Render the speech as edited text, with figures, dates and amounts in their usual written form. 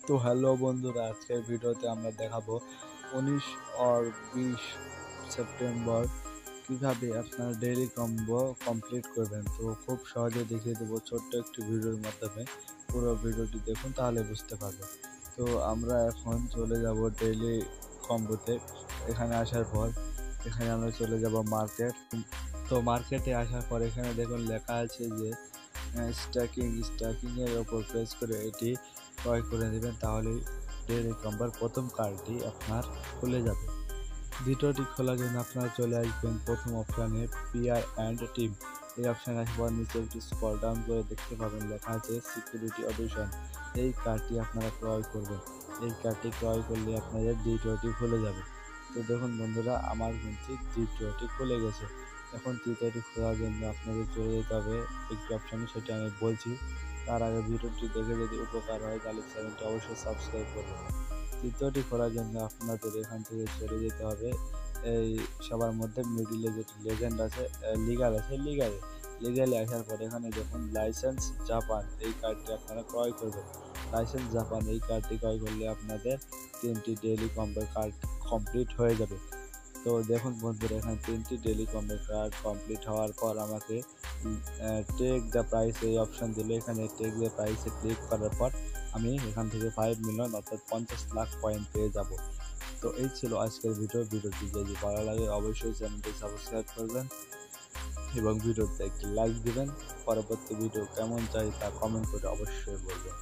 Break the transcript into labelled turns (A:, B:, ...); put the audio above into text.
A: তো হ্যালো বন্ধুরা, আজকের ভিডিওতে আমরা দেখাবো 19 আর 20 সেপ্টেম্বর কিভাবে আপনারা ডেইলি কম্বো কমপ্লিট করবেন। তো খুব সহজে দেখিয়ে দেবো ছোট্ট একটি ভিডিওর মাধ্যমে। পুরো ভিডিওটি দেখুন, তাহলে বুঝতে পারবেন। তো আমরা এখন চলে যাব ডেইলি কম্বোতে। এখানে আসার পর এখানে আমরা চলে যাব মার্কেট। তো মার্কেটে আসার পর এখানে দেখুন লেখা আছে যে স্ট্যাকিংয়ের ওপর প্রেস করে এটি ক্রয় করে নেবেন, তাহলে ডেইলি কম্বোর প্রথম কার্ডটি আপনার খুলে যাবে। দ্বিতীয়টি খোলার জন্য আপনারা চলে আসবেন প্রথম অপশানে পিআর অ্যান্ড টিম। এই অপশানে আসার পর নিচে একটি স্ক্রল ডাউন করে দেখতে পাবেন লেখা আছে সিকিউরিটি অডিশন। এই কার্ডটি আপনারা ক্রয় করবেন। এই কার্ডটি ক্রয় করলে আপনাদের দ্বিতীয়টি খুলে যাবে। তো দেখুন বন্ধুরা, আমার কিন্তু দ্বিতীয়টি খুলে গেছে। এখন তৃতীয়টি খোলার জন্য আপনাদের চলে যেতে হবে একটি অপশানে, সেটা আমি বলছি। তার আগে ভিডিওটি দেখে যদি উপকার হয় তাহলে চ্যানেলটি অবশ্যই সাবস্ক্রাইব করবেন। তৃতীয়টি করার জন্য আপনাদের এখান থেকে চলে যেতে হবে এই সবার মধ্যে মিডিলে যেটি লেজেন্ড আছে, লিগালে আসার পর এখানে দেখুন লাইসেন্স জাপান, এই কার্ডটি আপনারা ক্রয় করবেন। লাইসেন্স জাপান এই কার্ডটি ক্রয় করলে আপনাদের 3টি ডেইলি কম্বো কার্ড কমপ্লিট হয়ে যাবে। তো দেখুন বন্ধুরা, এখানে 3টি ডেইলি কম্বো কার্ড কমপ্লিট হওয়ার পর আমাকে টেক দ্য প্রাইস এই অপশন দিলে এখানে টেক দ্য প্রাইসে ক্লিক করার পর আমি এখান থেকে 5 মিলিয়ন অর্থাৎ 50 লাখ পয়েন্ট পেয়ে যাব। তো এই ছিল আজকের ভিডিওটি যদি ভালো লাগে অবশ্যই চ্যানেলটি সাবস্ক্রাইব করবেন এবং ভিডিওতে একটি লাইক দিবেন। পরবর্তী ভিডিও কেমন চাই তা কমেন্ট করে অবশ্যই বলবেন।